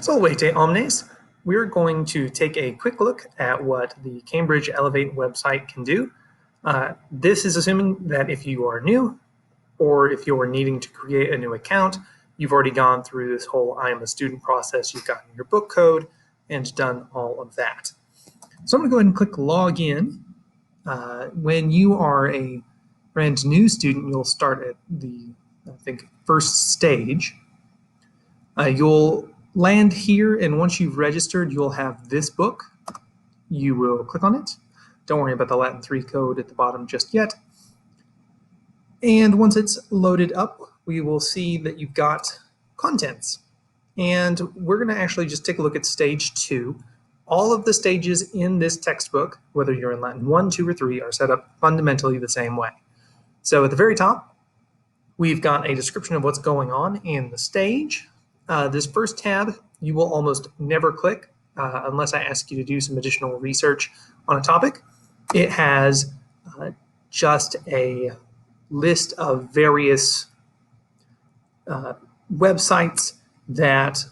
Solvete omnes, we're going to take a quick look at what the Cambridge Elevate website can do. This is assuming that if you are new or if you're needing to create a new account, you've already gone through this whole I am a student process, you've gotten your book code and done all of that. So I'm going to go ahead and click log in. When you are a brand new student, you'll start at the, first stage. You'll land here, and once you've registered, you'll have this book. You will click on it. Don't worry about the Latin 3 code at the bottom just yet. And once it's loaded up, we will see that you've got contents. And we're going to actually just take a look at stage 2. All of the stages in this textbook, whether you're in Latin 1, 2, or 3, are set up fundamentally the same way. So at the very top, we've got a description of what's going on in the stage. This first tab, you will almost never click unless I ask you to do some additional research on a topic. It has just a list of various websites that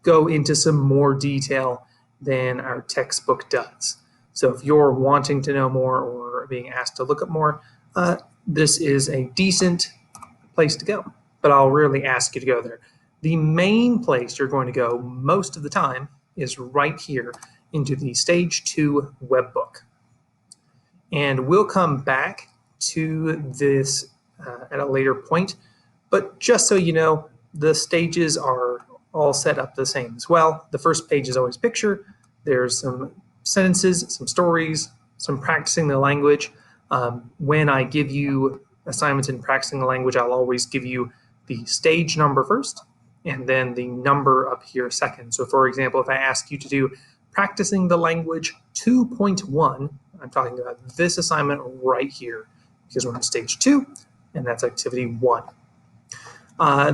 go into some more detail than our textbook does. So if you're wanting to know more or being asked to look up more, this is a decent place to go, but I'll rarely ask you to go there. The main place you're going to go most of the time is right here into the Stage 2 webbook. And we'll come back to this at a later point, but just so you know, the stages are all set up the same as well. The first page is always picture. There's some sentences, some stories, some practicing the language. When I give you assignments in practicing the language, I'll always give you the stage number first and then the number up here second. So for example, if I ask you to do practicing the language 2.1, I'm talking about this assignment right here because we're in stage 2 and that's activity 1.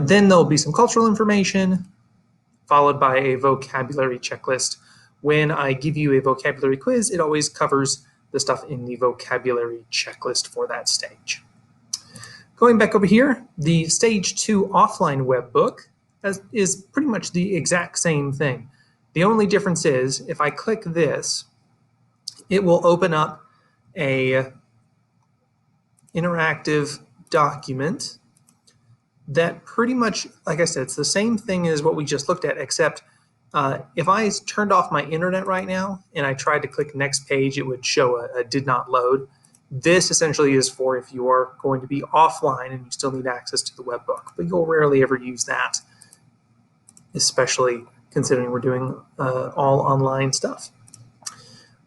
Then there'll be some cultural information followed by a vocabulary checklist. When I give you a vocabulary quiz, it always covers the stuff in the vocabulary checklist for that stage. Going back over here, the Stage 2 offline web book is pretty much the exact same thing. The only difference is if I click this, it will open up a interactive document that pretty much, like I said, it's the same thing as what we just looked at, except if I turned off my internet right now and I tried to click next page, it would show a did not load. This essentially is for if you are going to be offline and you still need access to the webbook, but you'll rarely ever use that, especially considering we're doing all online stuff.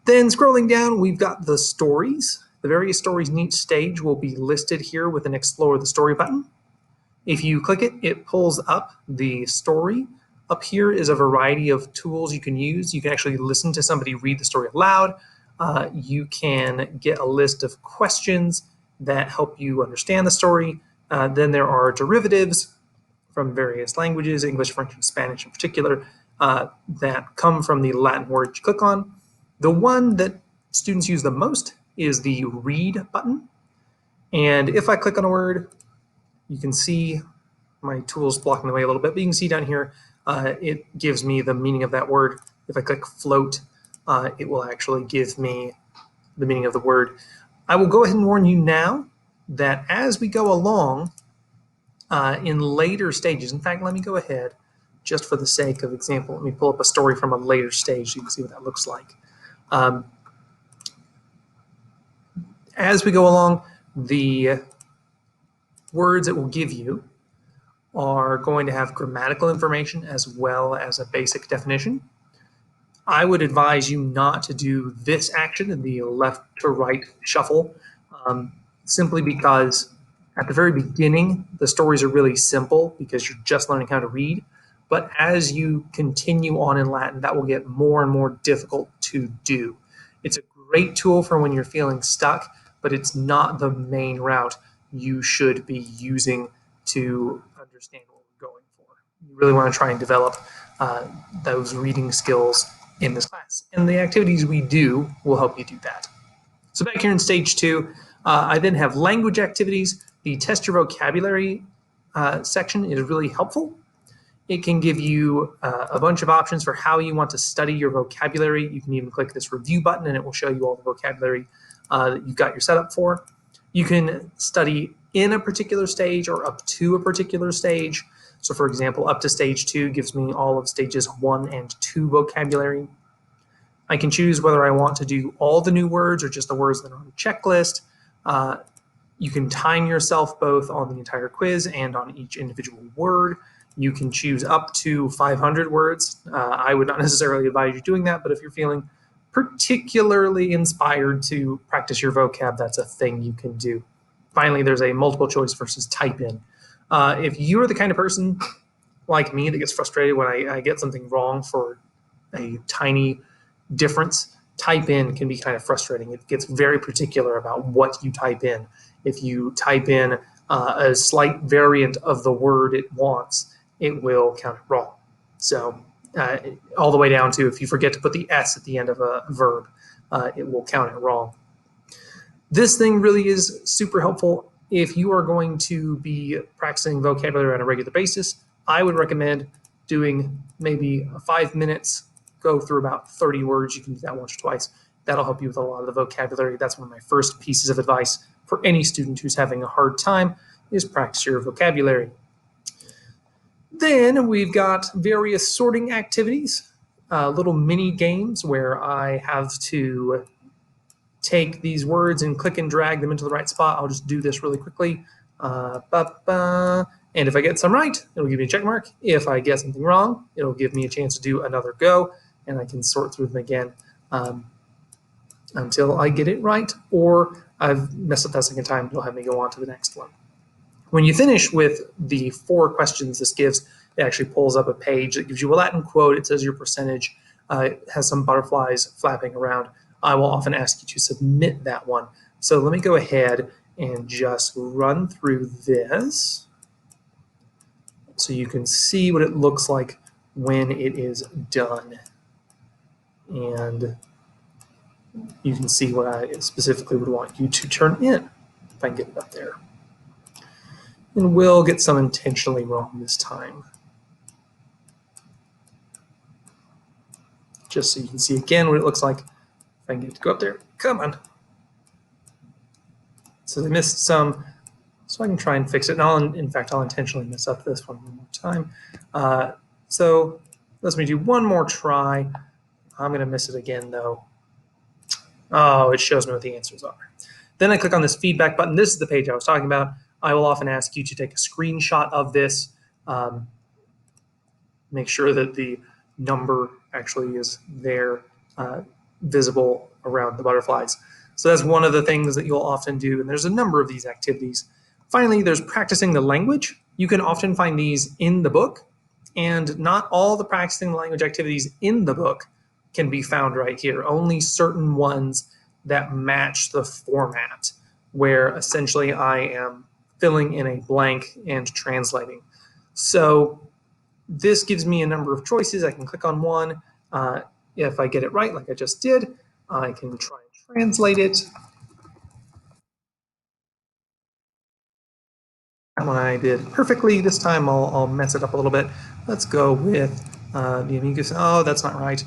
Then scrolling down, we've got the stories. The various stories in each stage will be listed here with an Explore the Story button. If you click it, it pulls up the story. Up here is a variety of tools you can use. You can actually listen to somebody read the story aloud. You can get a list of questions that help you understand the story. Then there are derivatives from various languages, English, French, and Spanish in particular, that come from the Latin word you click on. The one that students use the most is the read button. And if I click on a word, you can see my tool's blocking the way a little bit, but you can see down here, it gives me the meaning of that word. If I click float, it will actually give me the meaning of the word. I will go ahead and warn you now that as we go along in later stages, in fact, let me go ahead, just for the sake of example, let me pull up a story from a later stage so you can see what that looks like. As we go along, the words it will give you are going to have grammatical information as well as a basic definition. I would advise you not to do this action in the left to right shuffle, simply because at the very beginning, the stories are really simple because you're just learning how to read. But as you continue on in Latin, that will get more and more difficult to do. It's a great tool for when you're feeling stuck, but it's not the main route you should be using to understand what we're going for. You really want to try and develop those reading skills in this class. And the activities we do will help you do that. So back here in stage 2, I then have language activities. The test your vocabulary section is really helpful. It can give you a bunch of options for how you want to study your vocabulary. You can even click this review button and it will show you all the vocabulary that you've got your setup for. You can study in a particular stage or up to a particular stage. So for example, up to stage 2 gives me all of stages 1 and 2 vocabulary. I can choose whether I want to do all the new words or just the words that are on the checklist. You can time yourself both on the entire quiz and on each individual word. You can choose up to 500 words. I would not necessarily advise you doing that, but if you're feeling particularly inspired to practice your vocab, that's a thing you can do. Finally, there's a multiple choice versus type in. If you're the kind of person like me that gets frustrated when I get something wrong for a tiny difference, type in can be kind of frustrating. It gets very particular about what you type in. If you type in a slight variant of the word it wants, it will count it wrong. So all the way down to if you forget to put the S at the end of a verb, it will count it wrong. This thing really is super helpful if you are going to be practicing vocabulary on a regular basis. I would recommend doing maybe 5 minutes, go through about 30 words. You can do that once or twice. That'll help you with a lot of the vocabulary. That's one of my first pieces of advice for any student who's having a hard time, is practice your vocabulary. Then we've got various sorting activities, little mini games where I have to take these words and click and drag them into the right spot. I'll just do this really quickly. And if I get some right, it'll give me a check mark. If I get something wrong, it'll give me a chance to do another go, and I can sort through them again until I get it right, or I've messed up that second time, it'll have me go on to the next one. When you finish with the 4 questions this gives, it actually pulls up a page that gives you a Latin quote. It says your percentage. It has some butterflies flapping around. I will often ask you to submit that one. So let me go ahead and just run through this so you can see what it looks like when it is done. And you can see what I specifically would want you to turn in, if I can get it up there. And we'll get some intentionally wrong this time. Just so you can see again what it looks like. If I can get it to go up there, come on. So I missed some, so I can try and fix it. And in fact, I'll intentionally mess up this one more time. So let me do one more try. I'm gonna miss it again though. Oh, it shows me what the answers are. Then I click on this feedback button. This is the page I was talking about. I will often ask you to take a screenshot of this. Make sure that the number actually is there, visible around the butterflies. So that's one of the things that you'll often do, and there's a number of these activities. Finally, there's practicing the language. You can often find these in the book, and not all the practicing the language activities in the book can be found right here. Only certain ones that match the format, where essentially I am filling in a blank and translating. So this gives me a number of choices. I can click on one. If I get it right, like I just did, I can try and translate it. That one I did perfectly. This time I'll mess it up a little bit. Let's go with the amicus. Oh, that's not right.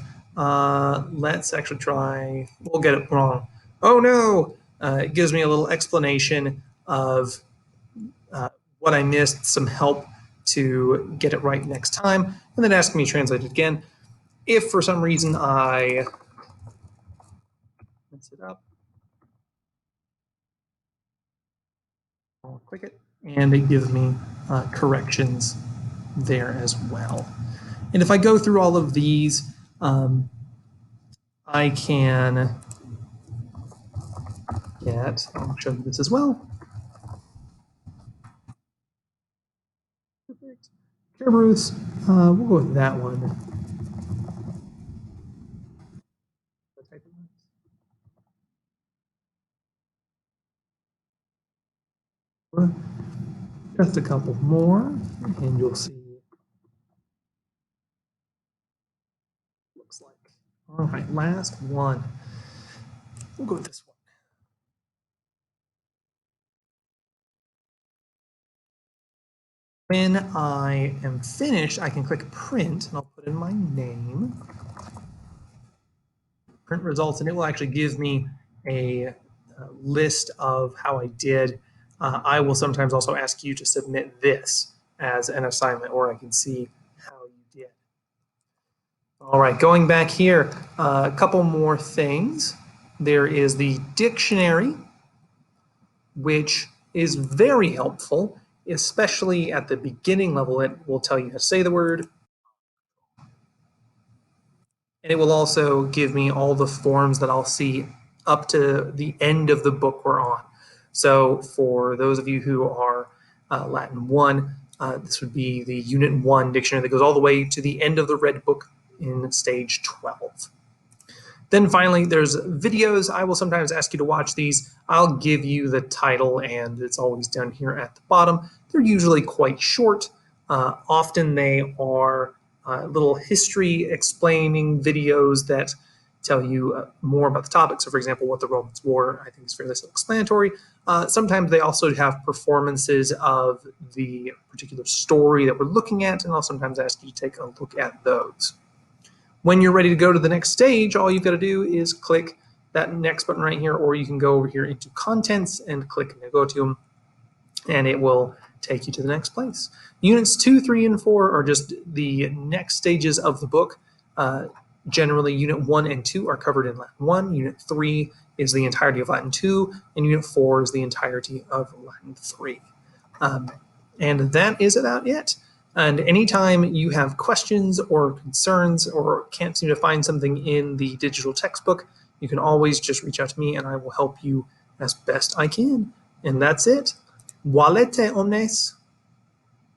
Let's actually try. We'll get it wrong. Oh no! It gives me a little explanation of what I missed, some help to get it right next time, and then asking me to translate it again. If for some reason I mess it up, I'll click it, and it gives me corrections there as well. And if I go through all of these, I can get, I'll show you this as well. Perfect. Kerberos, we'll go with that one. Just a couple more, and you'll see what it looks like. All right, last one. We'll go with this one. When I am finished, I can click print, and I'll put in my name. Print results, and it will actually give me a list of how I did. I will sometimes also ask you to submit this as an assignment, or I can see how you did. All right, going back here, a couple more things. There is the dictionary, which is very helpful, especially at the beginning level. It will tell you how to say the word, and it will also give me all the forms that I'll see up to the end of the book we're on. So for those of you who are Latin 1, this would be the Unit 1 dictionary that goes all the way to the end of the red book in stage 12. Then finally, there's videos. I will sometimes ask you to watch these. I'll give you the title, and it's always down here at the bottom. They're usually quite short. Often they are little history explaining videos that tell you more about the topic. So for example, what the Romans were, I think is fairly self-explanatory. Sometimes they also have performances of the particular story that we're looking at, and I'll sometimes ask you to take a look at those. When you're ready to go to the next stage, all you've got to do is click that next button right here, or you can go over here into contents and click Negotium, and it will take you to the next place. Units 2, 3, and 4 are just the next stages of the book. Generally, Unit 1 and 2 are covered in Latin 1. Unit 3 is the entirety of Latin 2, and Unit 4 is the entirety of Latin 3. And that is about it. And anytime you have questions or concerns or can't seem to find something in the digital textbook, you can always just reach out to me and I will help you as best I can. And that's it. Valete omnes.